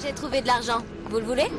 J'ai trouvé de l'argent. Vous le voulez?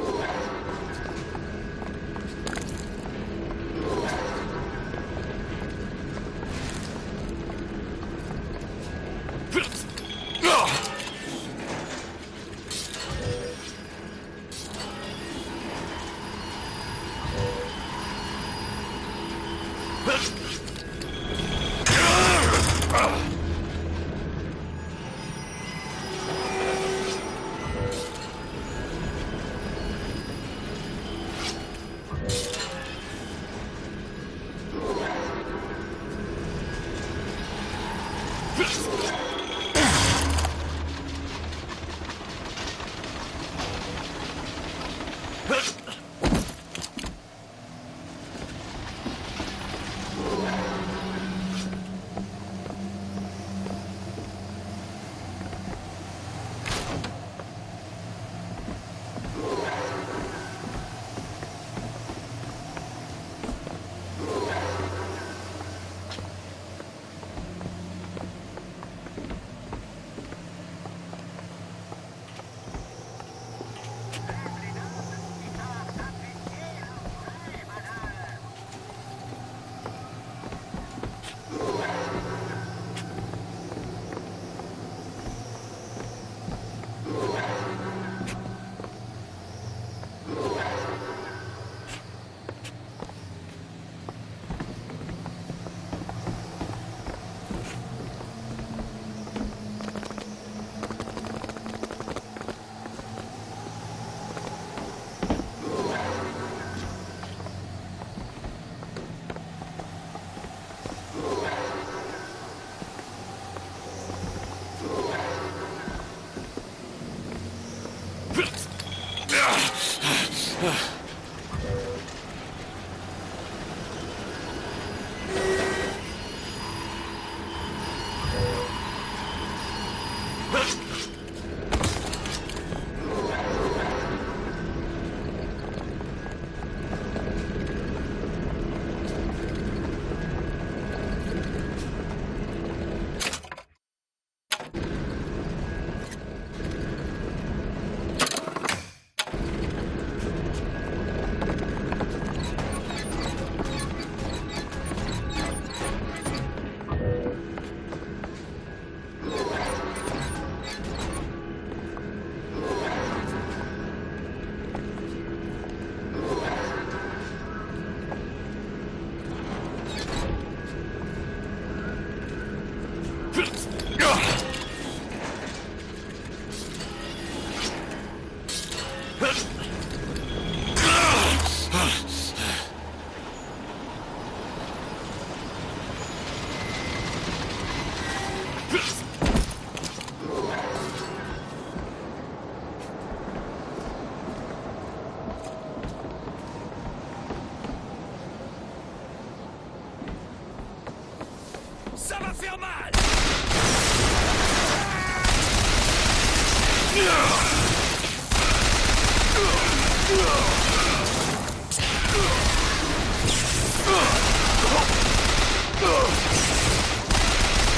Ça va faire mal!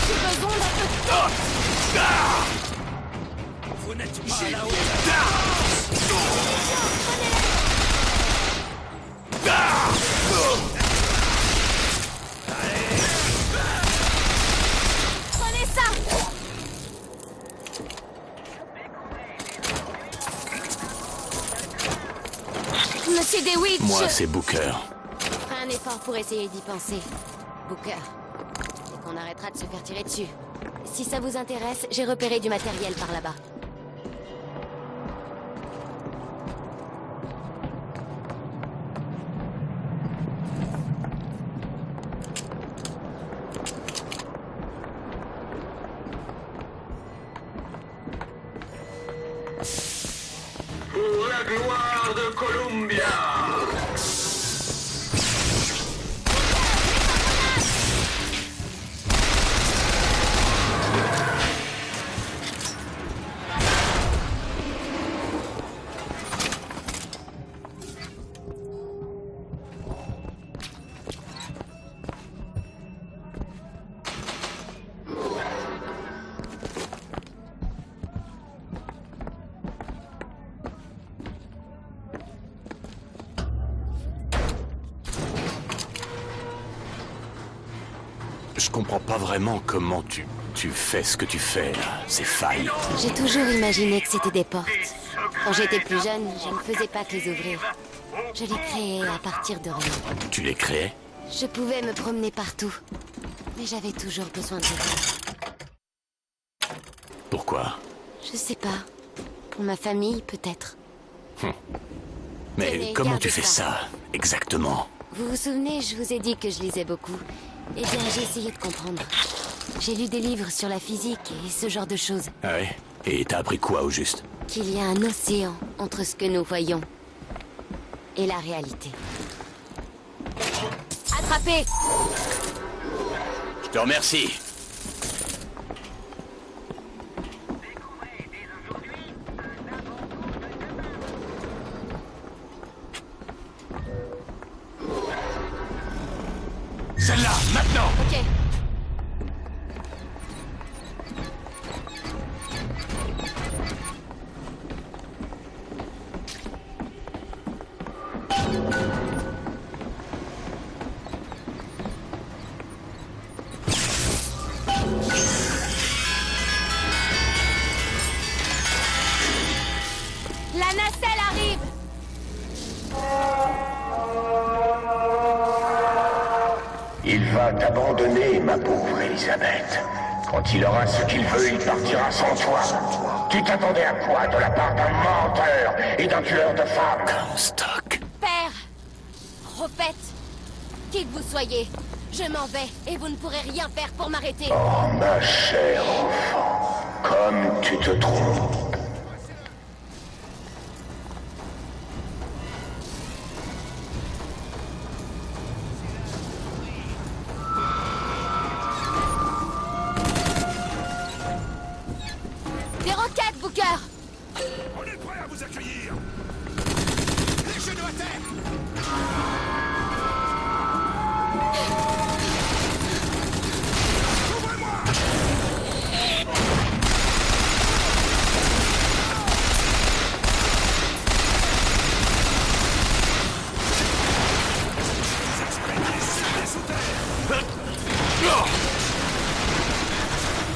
J'ai besoin d'un peu de temps. Vous n'êtes pas à la hauteur! Prenez ça! Monsieur DeWitt, Moi, c'est Booker. je ferai un effort pour essayer d'y penser. Booker. Et qu'on arrêtera de se faire tirer dessus. Si ça vous intéresse, j'ai repéré du matériel par là-bas. Pour la gloire de Columbia! Je comprends pas vraiment comment tu fais ce que tu fais, là. Ces failles. J'ai toujours imaginé que c'était des portes. Quand j'étais plus jeune, je ne faisais pas que les ouvrir. Je les créais à partir de rien. Tu les créais? Je pouvais me promener partout, mais j'avais toujours besoin de vous. Pourquoi? Je sais pas. Pour ma famille, peut-être. Mais Tenez, comment gardez tu fais ça, exactement? Vous vous souvenez, je vous ai dit que je lisais beaucoup. Eh bien, j'ai essayé de comprendre. J'ai lu des livres sur la physique et ce genre de choses. Ah ouais? Et t'as appris quoi, au juste? Qu'il y a un océan entre ce que nous voyons et la réalité. Attrapez! Je te remercie. Celle-là, maintenant! Ok. La nacelle arrive! Il va t'abandonner, ma pauvre Elisabeth. Quand il aura ce qu'il veut, il partira sans toi. Tu t'attendais à quoi de la part d'un menteur et d'un tueur de femmes? Comstock. Père! Prophète! Qui que vous soyez, je m'en vais et vous ne pourrez rien faire pour m'arrêter. Oh, ma chère enfant, comme tu te trompes. Des roquettes, Booker! On est prêt à vous accueillir. Les genoux à terre.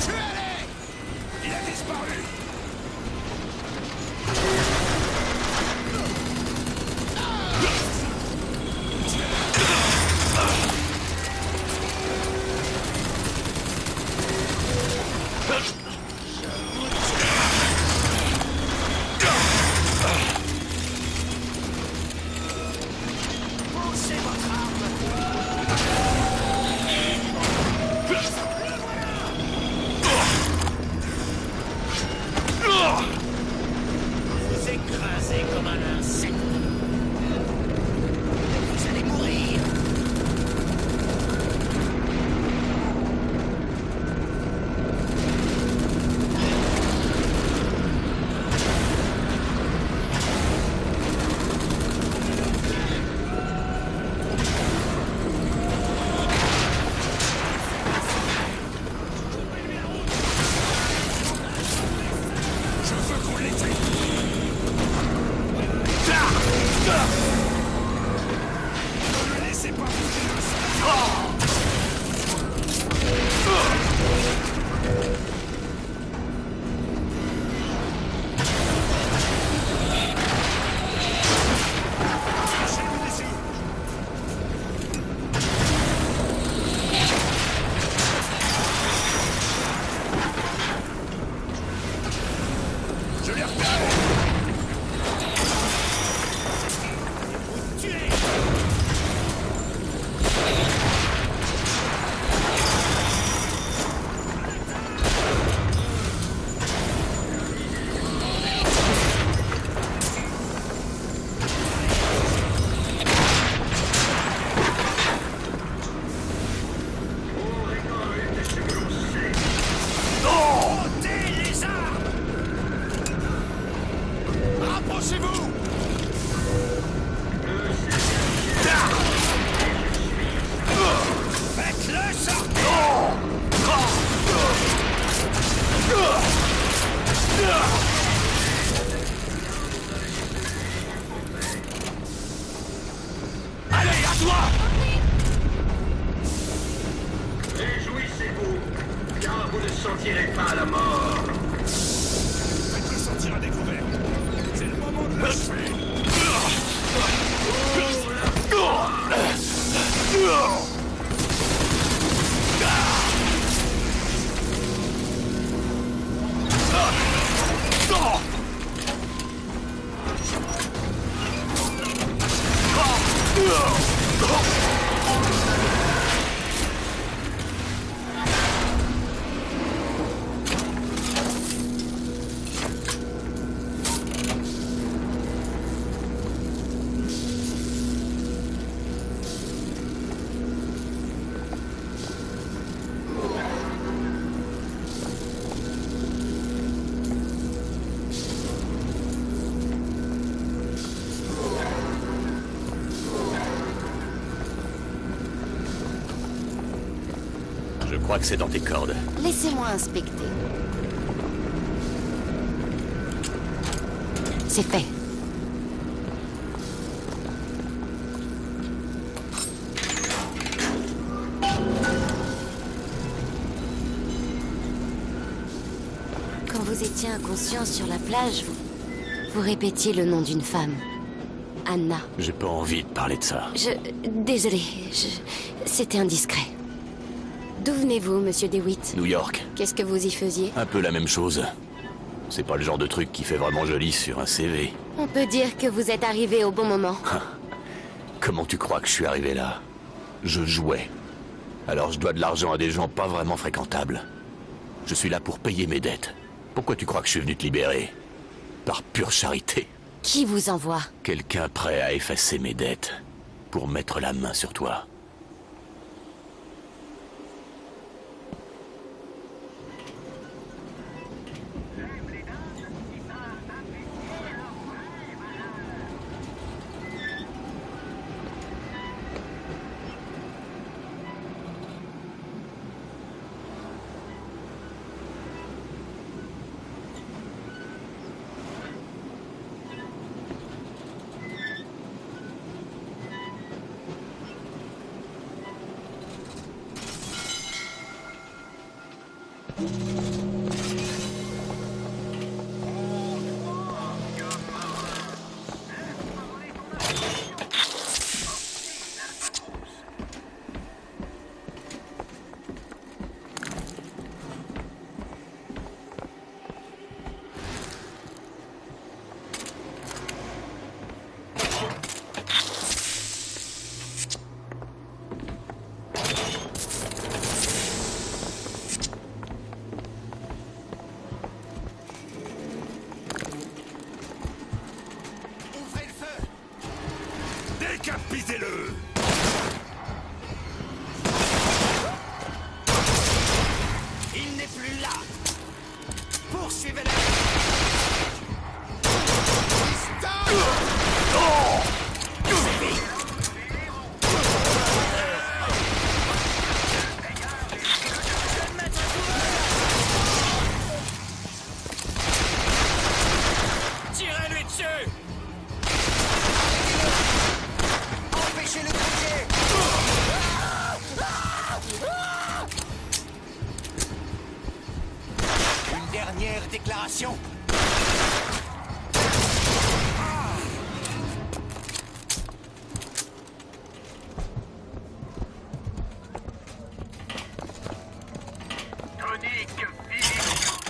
Tuez-les! Il a disparu. Poussez votre arme. Vous écrasez comme un insecte. Vous allez mourir. Je veux qu'on les tue. Ne le laissez pas bouger un seul. Lâchez-le d'ici. Je les repère. Vous tuez. Ôtez les armes. Rapprochez-vous. Faites-le sortir. Allez, à toi. Réjouis ouverte. C'est le moment de l'achever. Je crois que c'est dans tes cordes. Laissez-moi inspecter. C'est fait. Quand vous étiez inconscient sur la plage, vous répétiez le nom d'une femme. Anna. J'ai pas envie de parler de ça. Désolée, c'était indiscret. D'où venez-vous, monsieur DeWitt? New York, Qu'est-ce que vous y faisiez? un peu la même chose. C'est pas le genre de truc qui fait vraiment joli sur un CV. On peut dire que vous êtes arrivé au bon moment. Comment tu crois que je suis arrivé là? Je jouais. Alors je dois de l'argent à des gens pas vraiment fréquentables. Je suis là pour payer mes dettes. Pourquoi tu crois que je suis venu te libérer? Par pure charité. Qui vous envoie? Quelqu'un prêt à effacer mes dettes pour mettre la main sur toi. Ouvrez le feu. Décapitez-le. Il n'est plus là. Poursuivez-le. Tirez-lui dessus. Empêchez-le de bouger. Une dernière déclaration. Tonique physique.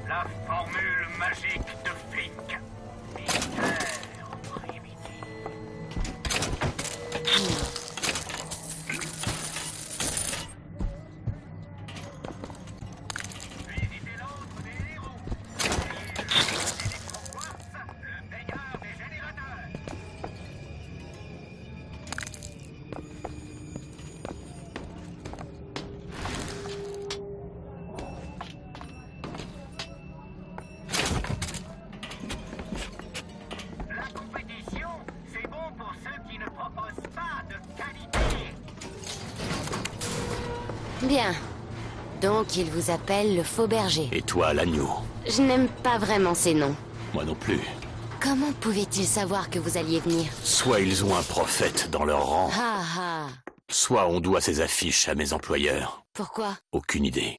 La formule magique de flic. Mystère primitif. Visitez l'autre des héros. Électroquartz, le meilleur des générateurs. La compétition, c'est bon pour ceux qui ne proposent pas de qualité. Bien. Donc, il vous appelle le faux berger. Et toi, l'agneau. Je n'aime pas vraiment ces noms. Moi non plus. Comment pouvaient-ils savoir que vous alliez venir? Soit ils ont un prophète dans leur rang, Ah ah. soit on doit ces affiches à mes employeurs. Pourquoi? Aucune idée.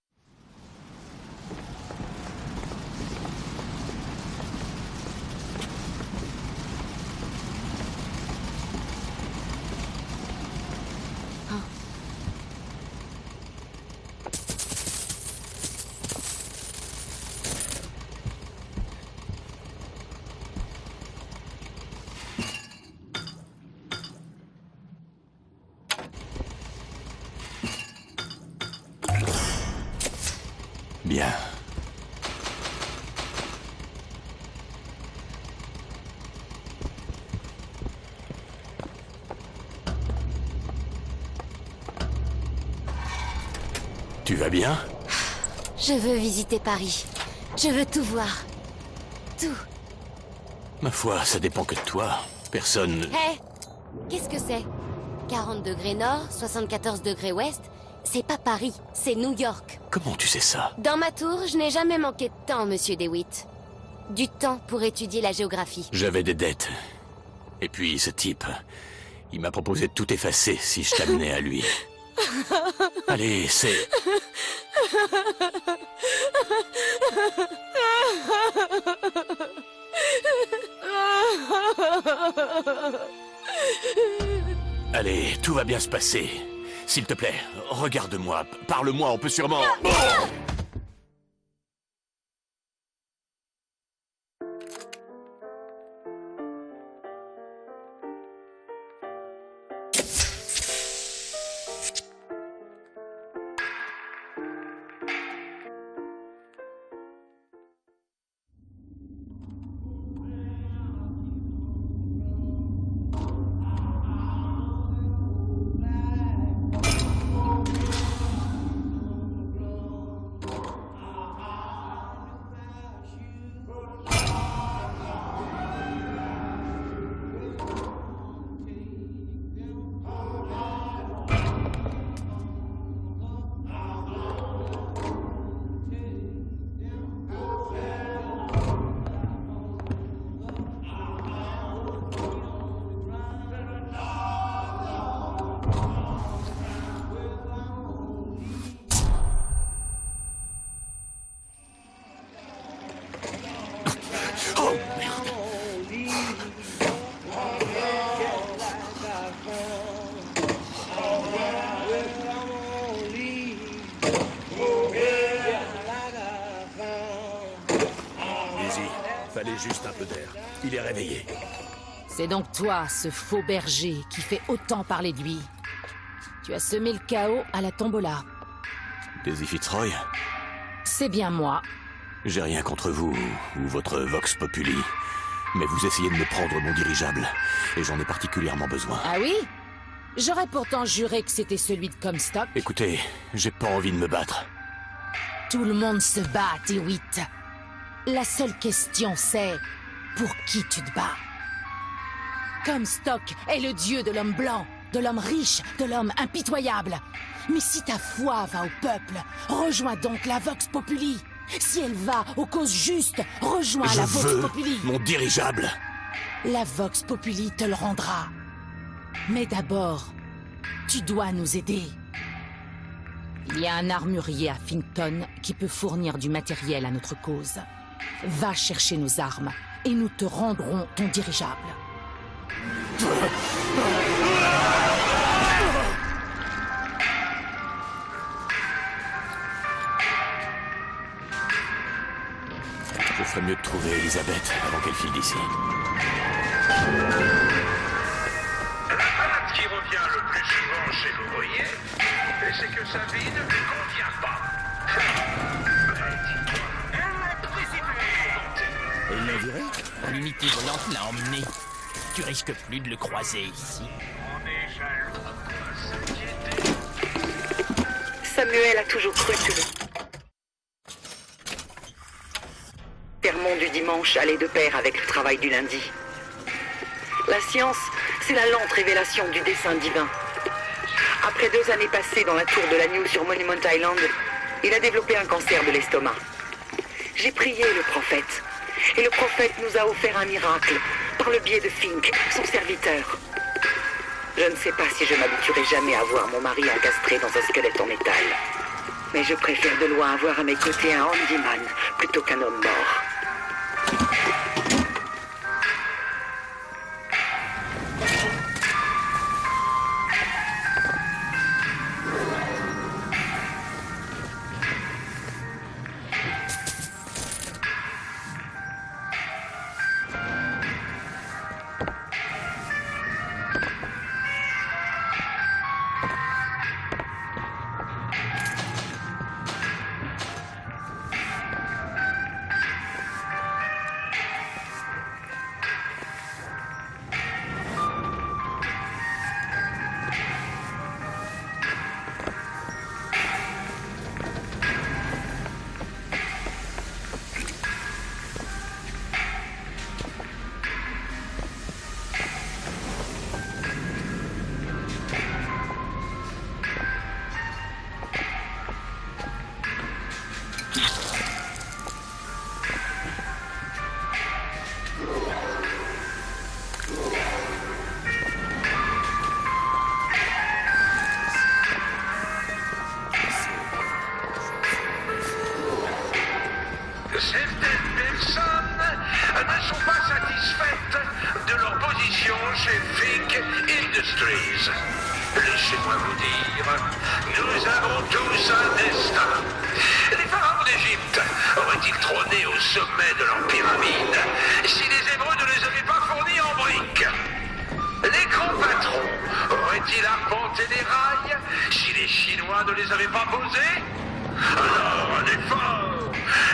Tu vas bien? Je veux visiter Paris. Je veux tout voir. Tout. Ma foi, ça dépend que de toi. Personne... Hé! Qu'est-ce que c'est? 40 degrés nord, 74 degrés ouest? C'est pas Paris, c'est New York. Comment tu sais ça? Dans ma tour, je n'ai jamais manqué de temps, monsieur DeWitt. Du temps pour étudier la géographie. J'avais des dettes. Et puis, ce type... Il m'a proposé de tout effacer si je t'amenais à lui. Allez, c'est... Allez, tout va bien se passer. S'il te plaît, regarde-moi, parle-moi, on peut sûrement... Oh! Oh, merde. Easy, fallait juste un peu d'air. Il est réveillé. C'est donc toi, ce faux berger, qui fait autant parler de lui. Tu as semé le chaos à la tombola. Daisy Fitzroy? C'est bien moi. J'ai rien contre vous, ou votre Vox Populi. Mais vous essayez de me prendre mon dirigeable, et j'en ai particulièrement besoin. Ah oui? J'aurais pourtant juré que c'était celui de Comstock. Écoutez, j'ai pas envie de me battre. Tout le monde se bat, DeWitt. La seule question, c'est... pour qui tu te bats? Comstock est le dieu de l'homme blanc, de l'homme riche, de l'homme impitoyable. Mais si ta foi va au peuple, rejoins donc la Vox Populi. Si elle va aux causes justes, rejoins la Vox Populi. Mon dirigeable. La Vox Populi te le rendra. Mais d'abord, tu dois nous aider. Il y a un armurier à Finkton qui peut fournir du matériel à notre cause. Va chercher nos armes et nous te rendrons ton dirigeable. Je ferais mieux de trouver Elisabeth avant qu'elle file d'ici. La pâte qui revient le plus souvent chez l'ouvrier, c'est que sa vie ne lui convient pas. Elle est précipitée. Elle l'a viré? L'unité volante l'a emmené. Tu risques plus de le croiser ici. On est jaloux à s'inquiéter. Samuel a toujours cru que le sermon du dimanche allait de pair avec le travail du lundi. La science, c'est la lente révélation du dessein divin. Après 2 années passées dans la tour de la New sur Monument Island, il a développé un cancer de l'estomac. J'ai prié le prophète, et le prophète nous a offert un miracle par le biais de Fink, son serviteur. Je ne sais pas si je m'habituerai jamais à voir mon mari encastré dans un squelette en métal. Mais je préfère de loin avoir à mes côtés un handyman plutôt qu'un homme mort. Certaines personnes ne sont pas satisfaites de leur position chez Fink Industries. Laissez-moi vous dire, nous avons tous un destin. Les pharaons d'Égypte auraient-ils trôné au sommet de leur pyramide si les Hébreux ne les avaient pas fournis en briques? Les grands patrons auraient-ils arpenté les rails si les Chinois ne les avaient pas posés? Alors, un effort!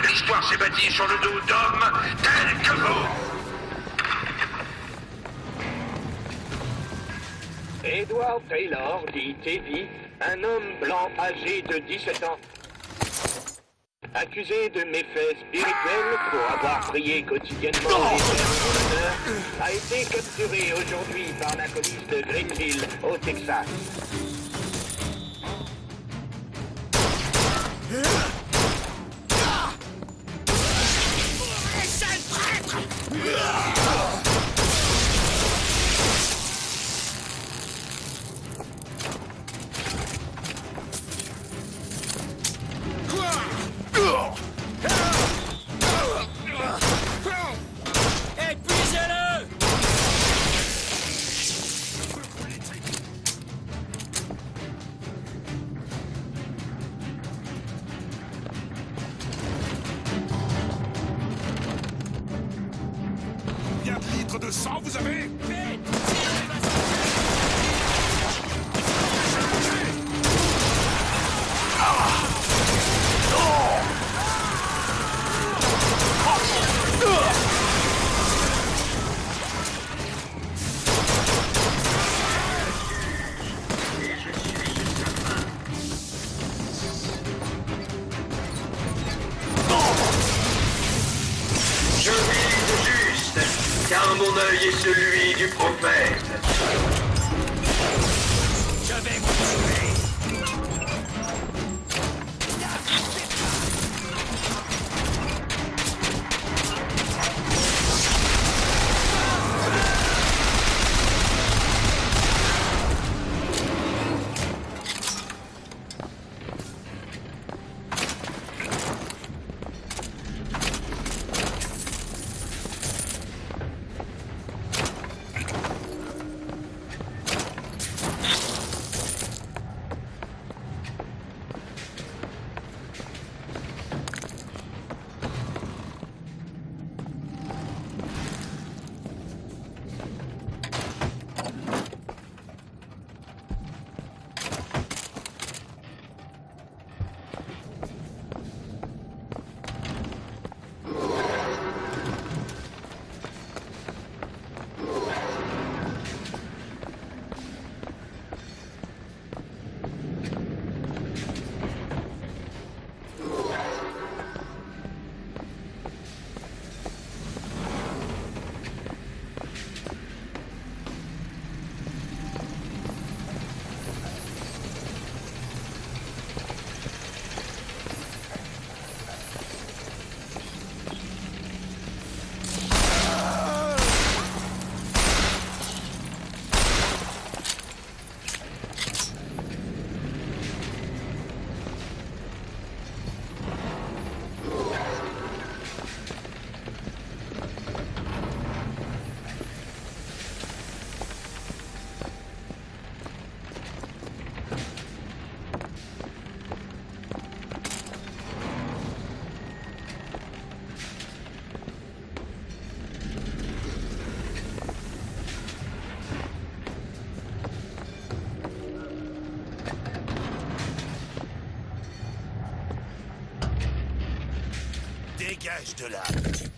L'histoire s'est bâtie sur le dos d'hommes tels que vous! Edward Taylor, dit Teddy, un homme blanc âgé de 17 ans, accusé de méfaits spirituels pour avoir prié quotidiennement les pères en son honneur, a été capturé aujourd'hui par la police de Greenville, au Texas. Épuisez-le! Combien de litres de sang vous avez? Je vise juste, car mon œil est celui du prophète. Je vais vous tuer! Dégage de là, petite.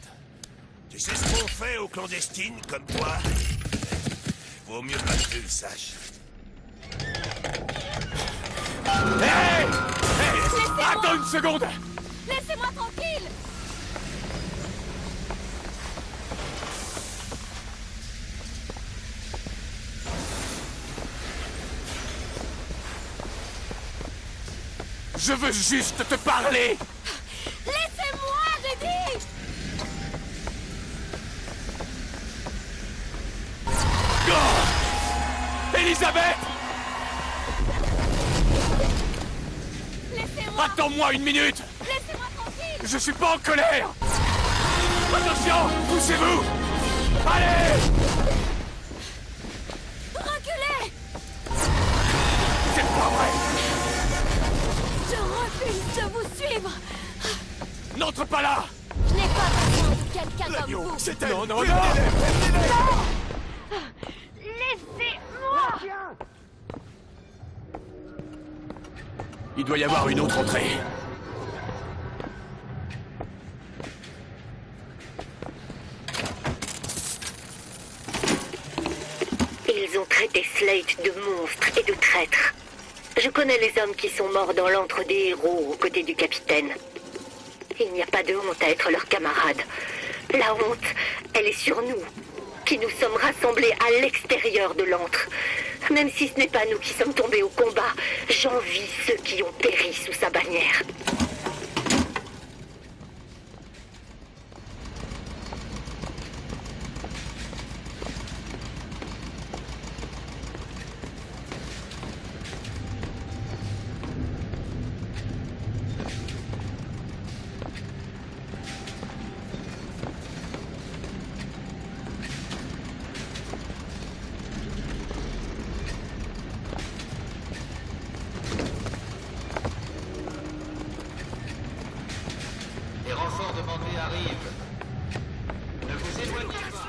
Tu sais ce qu'on fait aux clandestines comme toi? Vaut mieux pas que tu le saches. Hey! Attends une seconde! Laissez-moi tranquille! Je veux juste te parler! Elisabeth! Laissez-moi! Attends-moi une minute! Laissez-moi tranquille! Je suis pas en colère! Attention! Poussez-vous! Allez! Reculez! C'est pas vrai! Je refuse de vous suivre! N'entre pas là! Je n'ai pas besoin de quelqu'un comme vous! C'est elle. Non, non, Oui, non! Laissez-moi! Il doit y avoir une autre entrée. Ils ont traité Slate de monstre et de traître. Je connais les hommes qui sont morts dans l'antre des héros aux côtés du capitaine. Il n'y a pas de honte à être leur camarade. La honte, elle est sur nous, qui nous sommes rassemblés à l'extérieur de l'antre. Même si ce n'est pas nous qui sommes tombés au combat, j'envie ceux qui ont péri sous sa bannière. Les renforts demandés arrivent. Ne vous éloignez pas.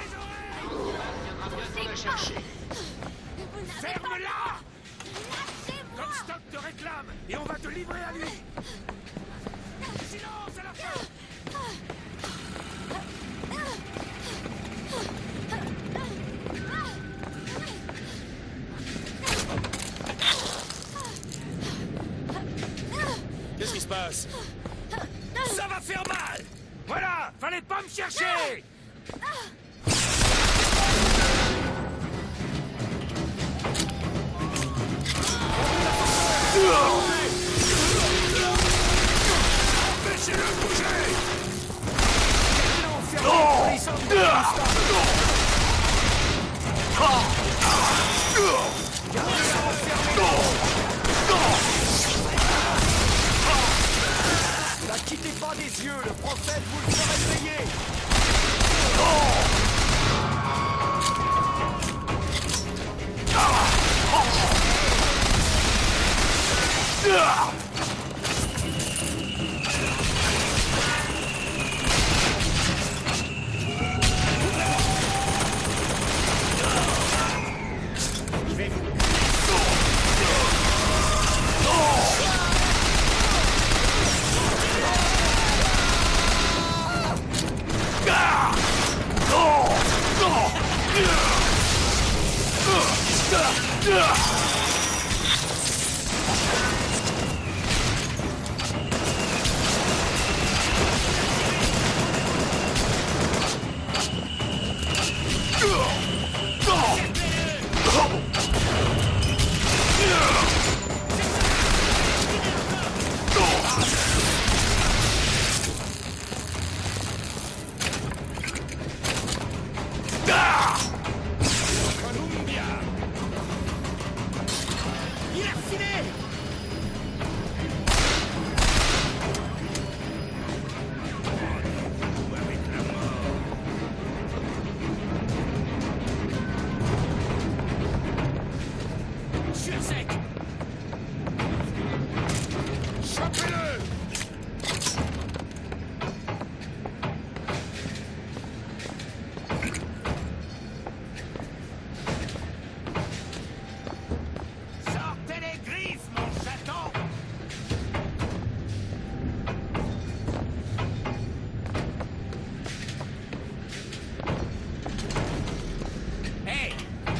On viendra bientôt la chercher. Ferme-la! Comstock te réclame et on va te livrer à lui. Silence à la fin! Qu'est-ce qui se passe? Ça va faire mal! Voilà! Fallait pas me chercher! Empêchez-le de bouger! Ne la quittez pas des yeux, le prophète vous le fera payer.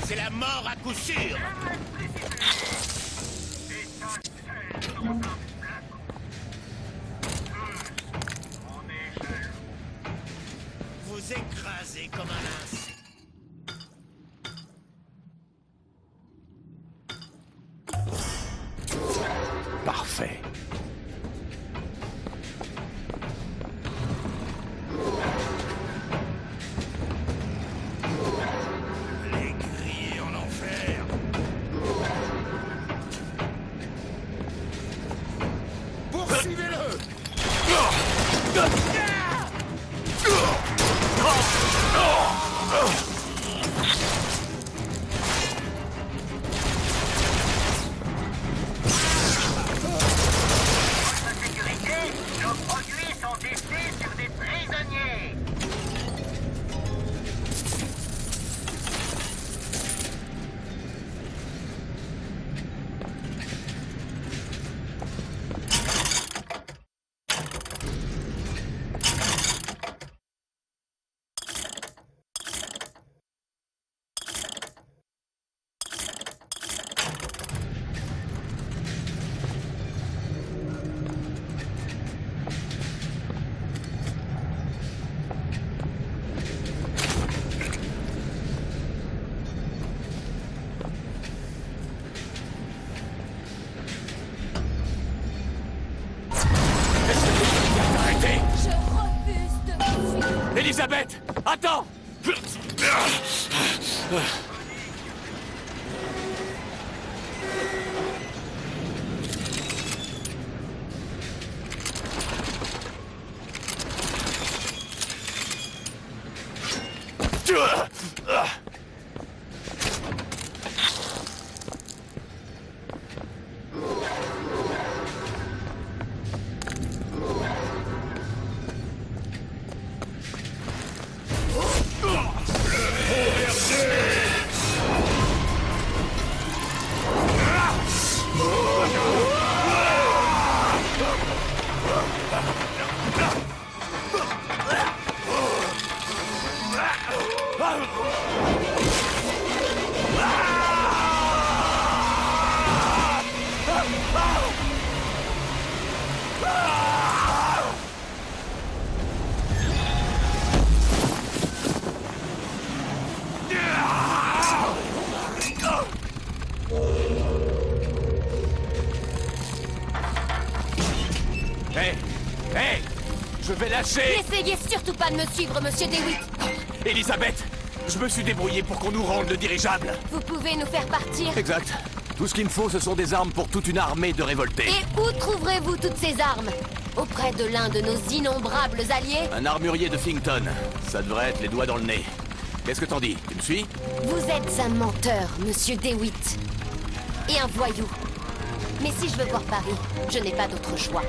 C'est la mort à coup sûr. Vous écrasez comme un lynx. Parfait. Les grillés en enfer. Elisabeth! Attends! Hé! Je vais lâcher! N'essayez surtout pas de me suivre, monsieur DeWitt! Elisabeth! Je me suis débrouillé pour qu'on nous rende le dirigeable! Vous pouvez nous faire partir? Exact. Tout ce qu'il me faut, ce sont des armes pour toute une armée de révoltés. Et où trouverez-vous toutes ces armes? Auprès de l'un de nos innombrables alliés? Un armurier de Finkton. Ça devrait être les doigts dans le nez. Qu'est-ce que t'en dis? Tu me suis? Vous êtes un menteur, monsieur DeWitt. Et un voyou. Mais si je veux voir Paris, je n'ai pas d'autre choix.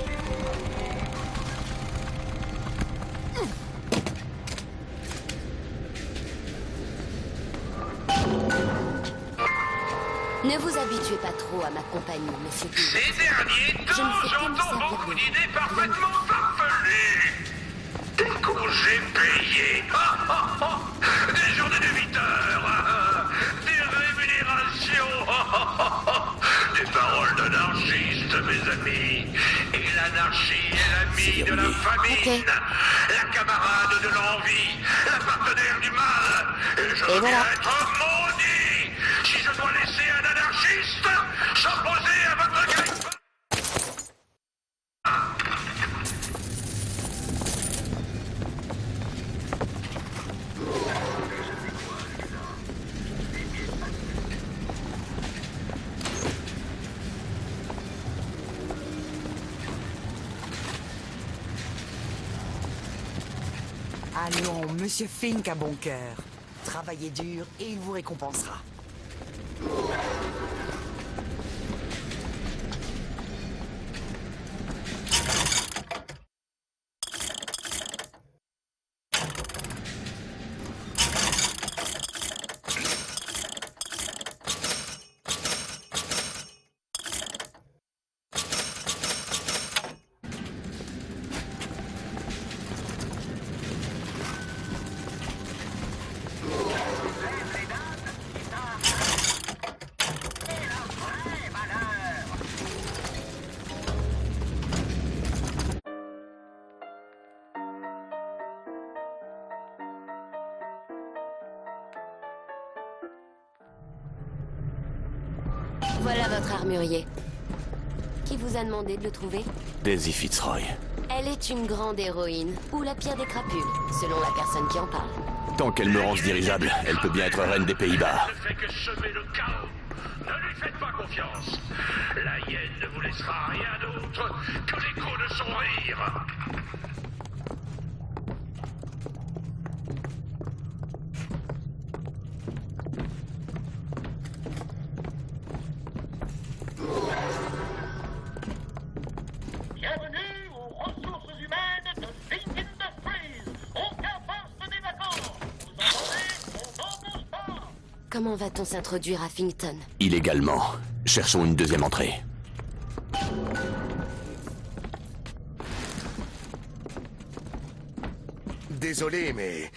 Ne vous habituez pas trop à ma compagnie, monsieur DeWitt. Ces derniers temps, j'entends beaucoup d'idées parfaitement farfelues. Des congés payés, des journées de 8 heures, des rémunérations, des paroles d'anarchistes, mes amis. Et l'anarchie est l'ami de la famine, la camarade de l'envie, la partenaire du mal. Et je veux bien être maudit si je dois laisser un anarchiste s'opposer à votre griffe. Allons, monsieur Fink a bon cœur. Travaillez dur et il vous récompensera. Voilà votre armurier. Qui vous a demandé de le trouver? Daisy Fitzroy. Elle est une grande héroïne, ou la pire des crapules, selon la personne qui en parle. Tant qu'elle me rend ce dirigeable, elle peut bien être reine des Pays-Bas. Ne fait que semer le chaos. Ne lui faites pas confiance. La hyène ne vous laissera rien d'autre que l'écho de son rire. Bienvenue aux ressources humaines de Fink Industries. Aucun poste n'est vacant. Vous entendez? On n'embauche pas. Comment va-t-on s'introduire à Finkton? Illégalement. Cherchons une deuxième entrée. Désolé, mais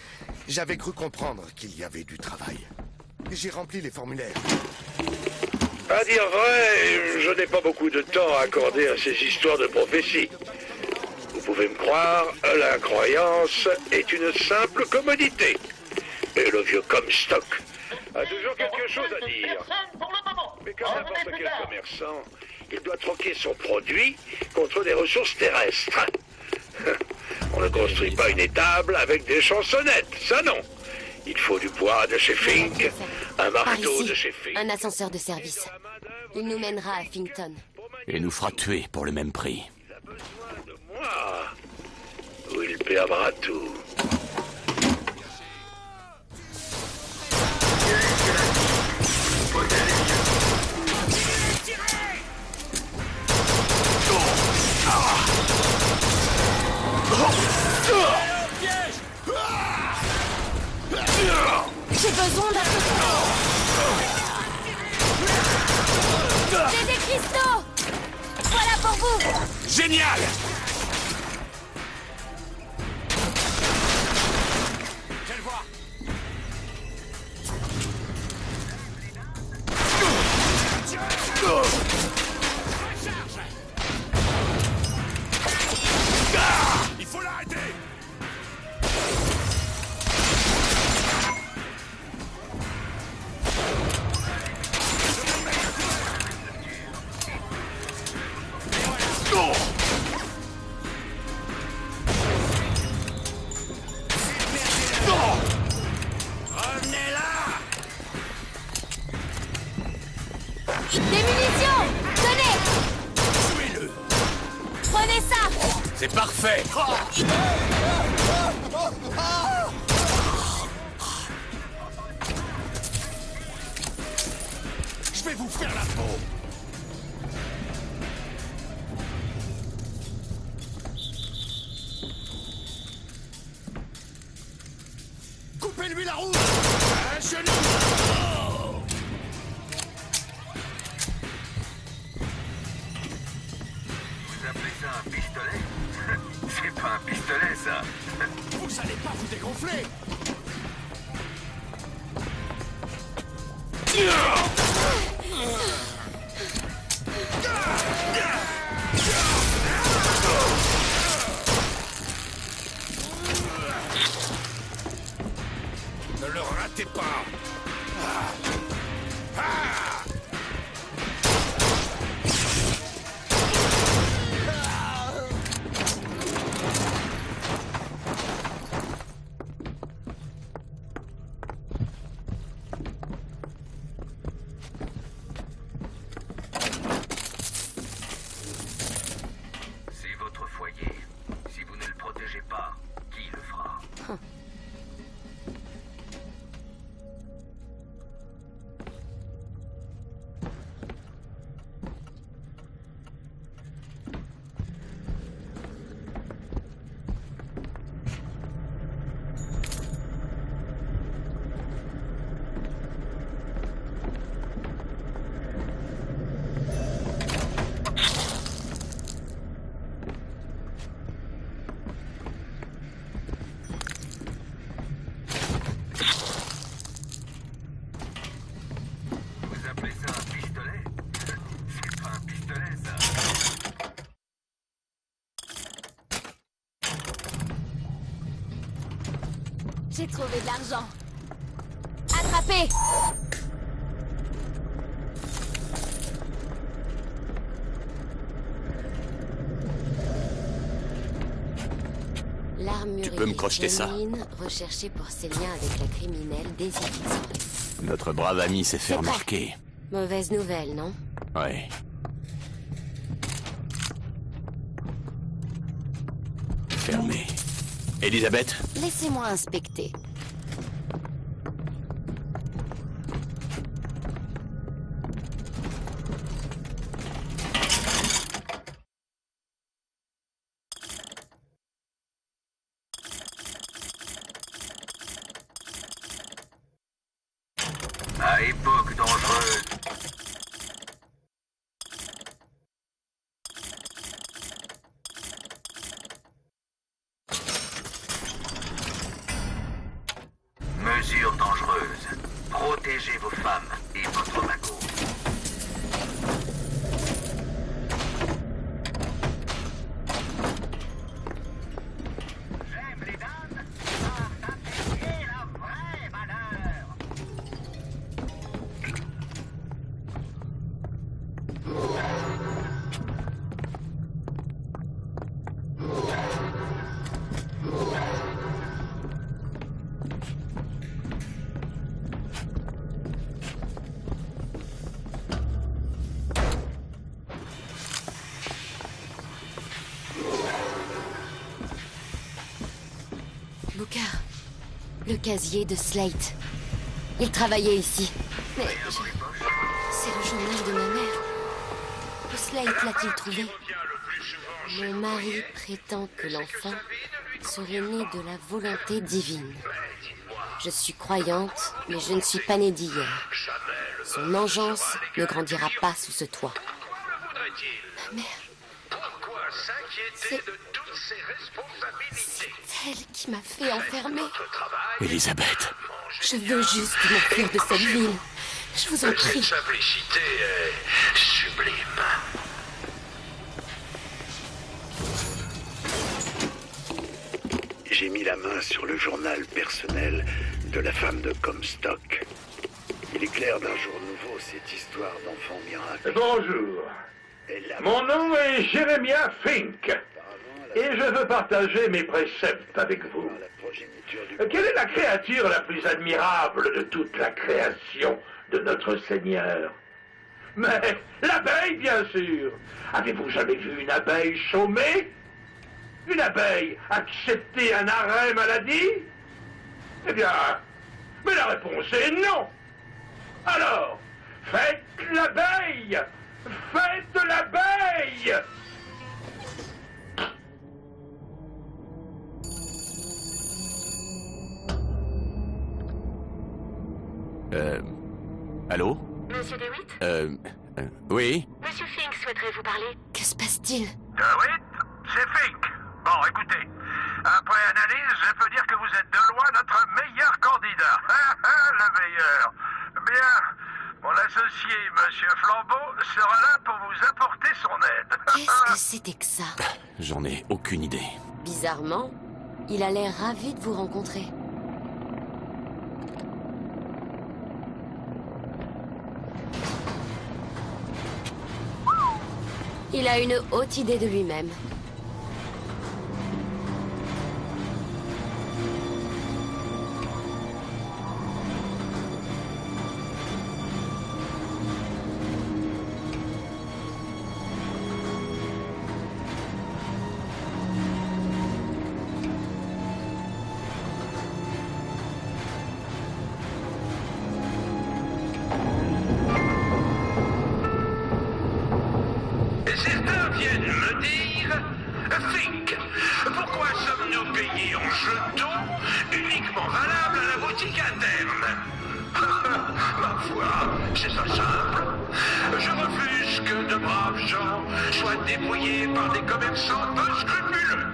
j'avais cru comprendre qu'il y avait du travail. J'ai rempli les formulaires. À dire vrai, je n'ai pas beaucoup de temps à accorder à ces histoires de prophétie. Vous pouvez me croire, la croyance est une simple commodité. Et le vieux Comstock a toujours quelque chose à dire. Mais comme n'importe quel commerçant, il doit troquer son produit contre des ressources terrestres. On ne construit pas une étable avec des chansonnettes, ça non. Il faut du bois de chez Fink, un Par marteau ici, de chez Fink. un ascenseur de service. Il nous mènera à Finkton. Et nous fera tuer pour le même prix. Moi, ou il perdra tout. J'ai besoin d'un peu de... J'ai des cristaux! Voilà pour vous! Génial! Je le vois. Il faut l'arrêter. Des munitions! Tenez! Tuez-le. Prenez ça! C'est parfait! Je vais vous faire la peau. Coupez-lui la roue. Un genou. Vous appelez ça un pistolet? C'est pas un pistolet, ça. Vous allez pas vous dégonfler. Ne le ratez pas. C'est votre foyer. Si vous ne le protégez pas, qui le fera? Vous appelez ça un pistolet? C'est pas un pistolet, ça. J'ai trouvé de l'argent. Attrapez! L'armurerie Tu peux me crocheter ça? féminine recherchée pour ses liens avec la criminelle Daisy Fitzroy. Notre brave ami s'est fait C'est prêt. remarquer. Mauvaise nouvelle, non? Ouais. Fermé. Elisabeth? Laissez-moi inspecter. À époque dangereuse. Mesures dangereuses. Protégez vos femmes et votre magot. J'aime les dames qui savent apprécier la vraie valeur. Booker, le casier de Slate. Il travaillait ici. Mais c'est le journal de ma mère. Où Slate l'a-t-il trouvé? Mon mari prétend que l'enfant serait né de la volonté divine. Je suis croyante, mais je ne suis pas née d'hier. Son engeance ne grandira pas sous ce toit. Ma mère... C'est elle qui m'a fait enfermer. Elisabeth. Je veux juste m'enfuir de cette ville. Je vous en prie. Cette simplicité est sublime. J'ai mis la main sur le journal personnel de la femme de Comstock. Il est clair d'un jour nouveau cette histoire d'enfant miracle. Bonjour. Mon nom est Jeremiah Fink. Et je veux partager mes préceptes avec vous. Quelle est la créature la plus admirable de toute la création de notre Seigneur? Mais l'abeille, bien sûr. Avez-vous jamais vu une abeille chômer? Une abeille accepter un arrêt maladie? Eh bien, mais la réponse est non. Alors, faites l'abeille! Faites l'abeille! Allô? Monsieur DeWitt? Oui? Monsieur Fink souhaiterait vous parler. Que se passe-t-il? DeWitt, c'est Fink. Bon, écoutez, après analyse, je peux dire que vous êtes de loin notre meilleur candidat. Le meilleur. Bien, mon associé, Monsieur Flambeau, sera là pour vous apporter son aide. Qu'est-ce que c'était que ça? J'en ai aucune idée. Bizarrement, il a l'air ravi de vous rencontrer. Il a une haute idée de lui-même. Certains viennent me dire, Fink, pourquoi sommes-nous payés en jetons uniquement valables à la boutique interne? Ma foi, c'est ça simple. Je refuse que de braves gens soient dépouillés par des commerçants peu scrupuleux.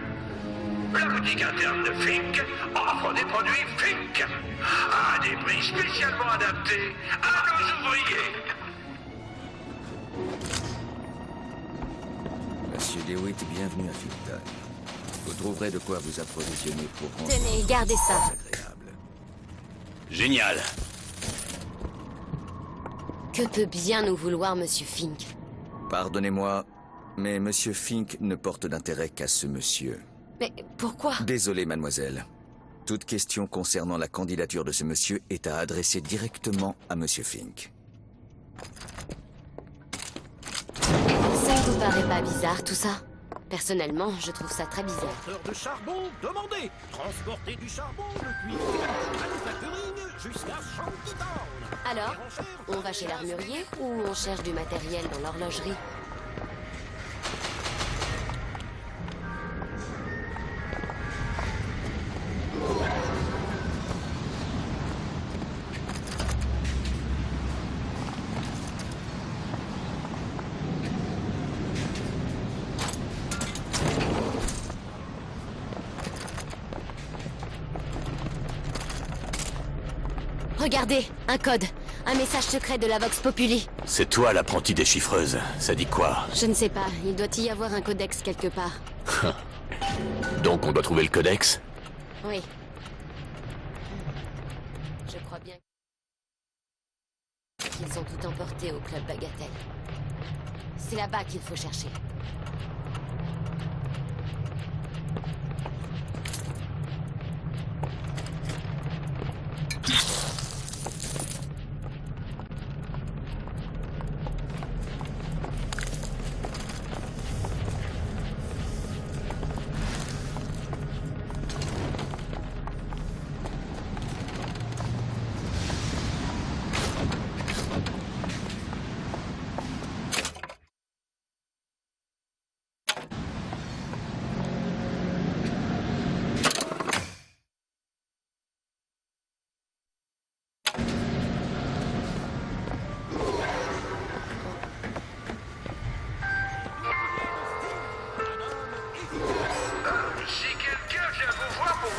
La boutique interne de Fink offre des produits Fink à des prix spécialement adaptés à nos ouvriers. Monsieur DeWitt, bienvenue à Filton. Vous trouverez de quoi vous approvisionner pour rendre... Tenez, gardez ça. Génial. Que peut bien nous vouloir Monsieur Fink? Pardonnez-moi, mais Monsieur Fink ne porte d'intérêt qu'à ce monsieur. Mais pourquoi? Désolé, mademoiselle. Toute question concernant la candidature de ce monsieur est à adresser directement à Monsieur Fink. Ça ne vous paraît pas bizarre, tout ça? Personnellement, je trouve ça très bizarre. Transporteur de charbon, demandez. Transporter du charbon depuis manufacturing jusqu'à Shantytown. Alors, on va chez l'armurier ou on cherche du matériel dans l'horlogerie? Regardez, un code. Un message secret de la Vox Populi. C'est toi l'apprenti déchiffreuse. Ça dit quoi? Je ne sais pas, il doit y avoir un codex quelque part. Donc on doit trouver le codex? Oui. Je crois bien qu'ils ont tout emporté au club Bagatelle. C'est là-bas qu'il faut chercher.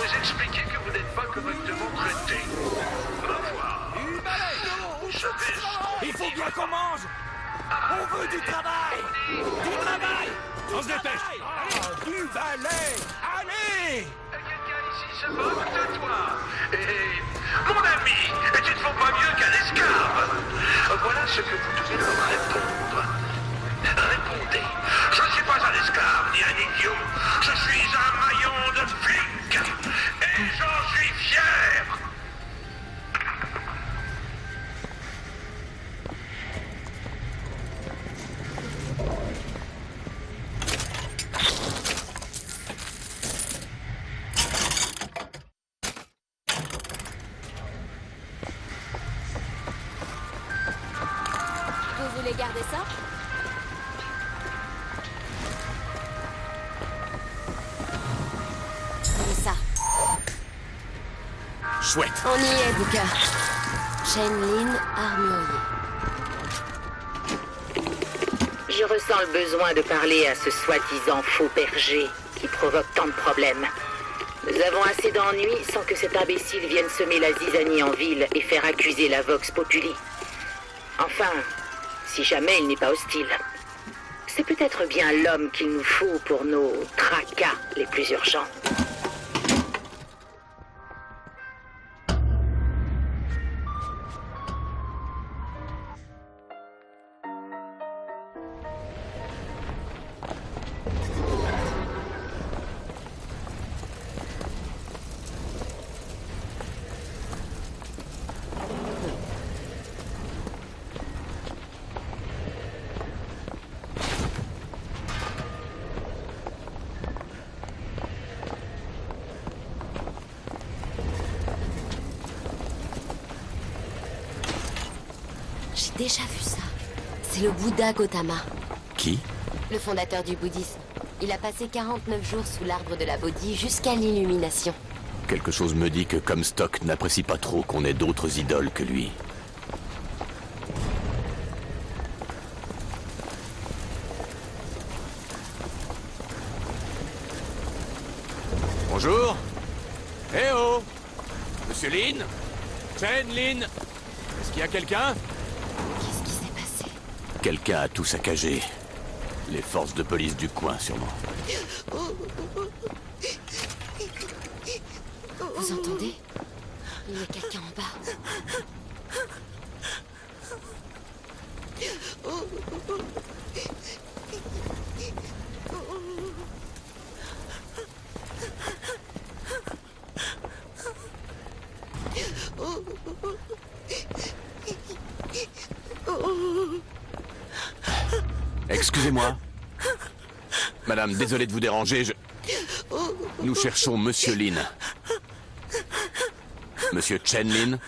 vous expliquer que vous n'êtes pas correctement traité. Au revoir. Il faut bien qu'on mange. On veut du travail. Du travail. On se dépêche. Du balai. Allez. Quelqu'un ici se moque de toi. Et mon ami, tu ne vaux pas mieux qu'un esclave. Voilà ce que vous devez leur répondre. Répondez. Je ne suis pas un esclave ni un idiot. Je suis un maillon de flic. Et j'en suis fier. Vous voulez garder ça? Prenez ça. Chouette. On y est, Booker. Shenlin, armurier. Je ressens le besoin de parler à ce soi-disant faux berger qui provoque tant de problèmes. Nous avons assez d'ennuis sans que cet imbécile vienne semer la zizanie en ville et faire accuser la Vox Populi. Enfin, si jamais il n'est pas hostile. C'est peut-être bien l'homme qu'il nous faut pour nos tracas les plus urgents. J'ai déjà vu ça. C'est le Bouddha Gautama, Qui? le fondateur du bouddhisme. Il a passé 49 jours sous l'arbre de la Bodhi jusqu'à l'illumination. Quelque chose me dit que Comstock n'apprécie pas trop qu'on ait d'autres idoles que lui. Bonjour. Eh oh! Monsieur Lin? Chen Lin? Est-ce qu'il y a quelqu'un? Qu'est-ce qui s'est passé? Quelqu'un a tout saccagé. Les forces de police du coin, sûrement. Vous entendez? Il y a quelqu'un en bas. Excusez-moi. Madame, désolé de vous déranger, Nous cherchons Monsieur Lin. Monsieur Chen Lin?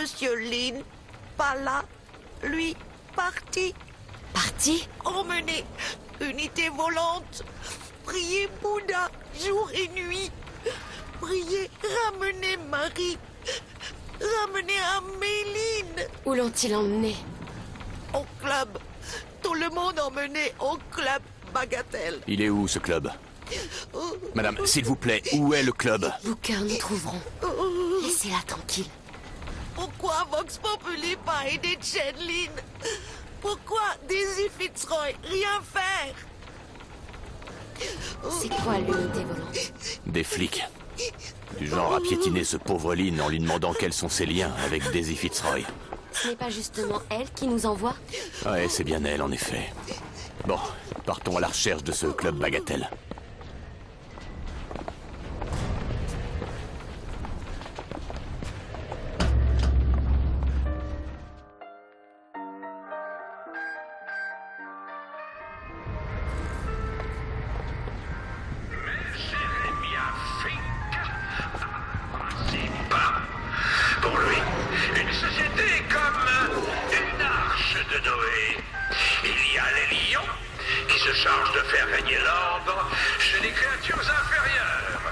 Monsieur Lin, pas là. Lui, parti. Parti? Emmené. Unité volante. Priez Bouddha, jour et nuit. Priez, ramenez Marie. Ramenez Améline. Où l'ont-ils emmené? Au club. Tout le monde emmené au club Bagatelle. Il est où, ce club? Madame, s'il vous plaît, où est le club? Booker, nous trouverons. Laissez-la tranquille. Pourquoi Vox Populi pas aider Chen Lin? Pourquoi Daisy Fitzroy rien faire? C'est quoi l'unité volante? Des flics. Du genre à piétiner ce pauvre Lin en lui demandant quels sont ses liens avec Daisy Fitzroy. Ce n'est pas justement elle qui nous envoie? Ouais, c'est bien elle, en effet. Bon, partons à la recherche de ce club Bagatelle. Pour lui, une société est comme une arche de Noé. Il y a les lions qui se chargent de faire régner l'ordre chez les créatures inférieures.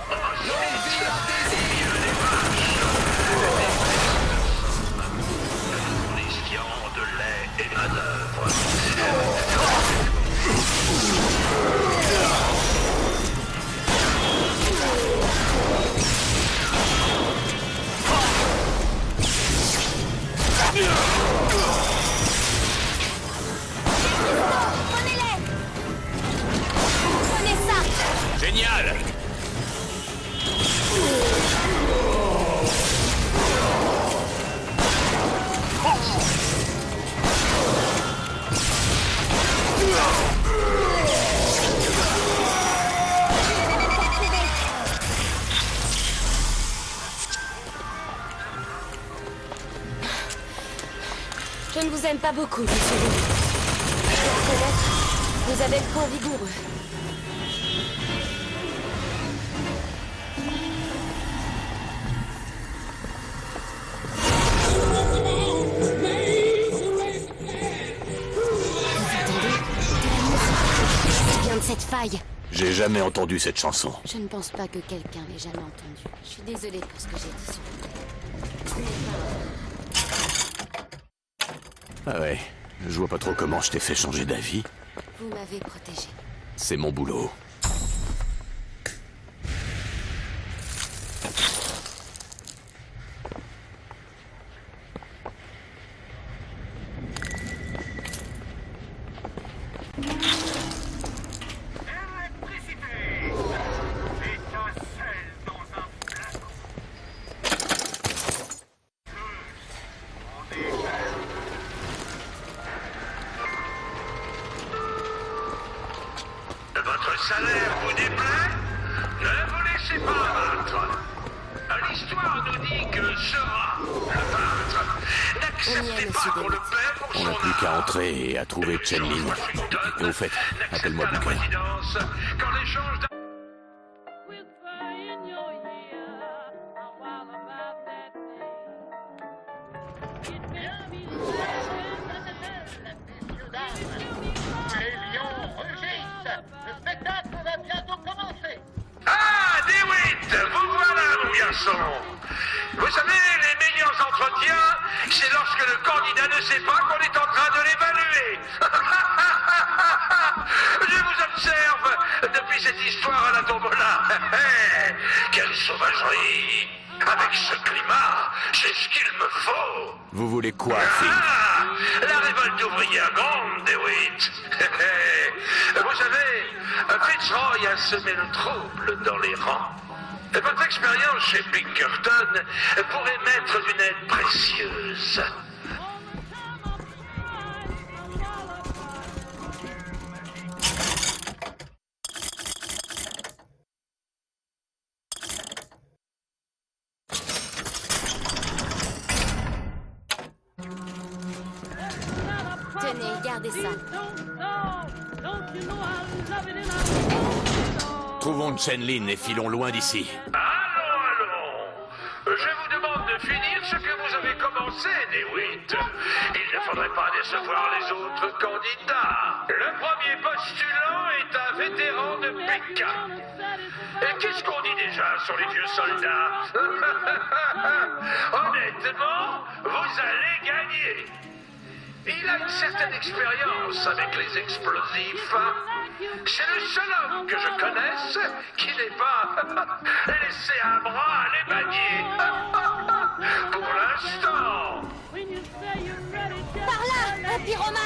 Ensuite, il y a les vaches, fournissant de lait et manœuvre. ne vous aime pas beaucoup, monsieur Lee. Je dois reconnaître, vous avez le camp vigoureux. De cette faille. J'ai jamais entendu cette chanson. Je ne pense pas que quelqu'un l'ait jamais entendue. Je suis désolée pour ce que j'ai dit sur vous. Ah ouais, je vois pas trop comment je t'ai fait changer d'avis. Vous m'avez protégé. C'est mon boulot. Votre salaire vous déplaît? Ne vous laissez pas abattre. L'histoire nous dit que Sera, le peintre, n'acceptait pas qu'on le paie pour On son n'a plus qu'à entrer et à trouver Chen Lin. Et au fait, appelle-moi la Booker. présidence quand l'échange d'un... Les lions rugissent. Le spectacle va bientôt commencer. Ah, DeWitt, vous voilà, mon garçon. Vous savez, les meilleurs entretiens, c'est lorsque le candidat ne sait pas qu'on est en train de l'évaluer. Je vous observe depuis cette histoire à la tombola. Quelle sauvagerie. Avec ce climat, c'est ce qu'il me faut. Vous voulez quoi, Finn? Ah, la révolte ouvrière grande, DeWitt. Vous savez, Fitzroy a semé le trouble dans les rangs. Votre expérience chez Pinkerton pourrait m'être d'une aide précieuse. Tenez, gardez ça. Trouvons Chen Lin et filons loin d'ici. Allons. Je vous demande de finir ce que vous avez commencé, DeWitt. Il ne faudrait pas décevoir les autres candidats. Le premier postulant est un vétéran de Pékin. Et qu'est-ce qu'on dit déjà sur les vieux soldats? Honnêtement, vous allez gagner. Il a une certaine expérience avec les explosifs. C'est le seul homme que je connaisse qui n'ait pas laissé un bras à les manier. Pour l'instant. Par là, un pyromane.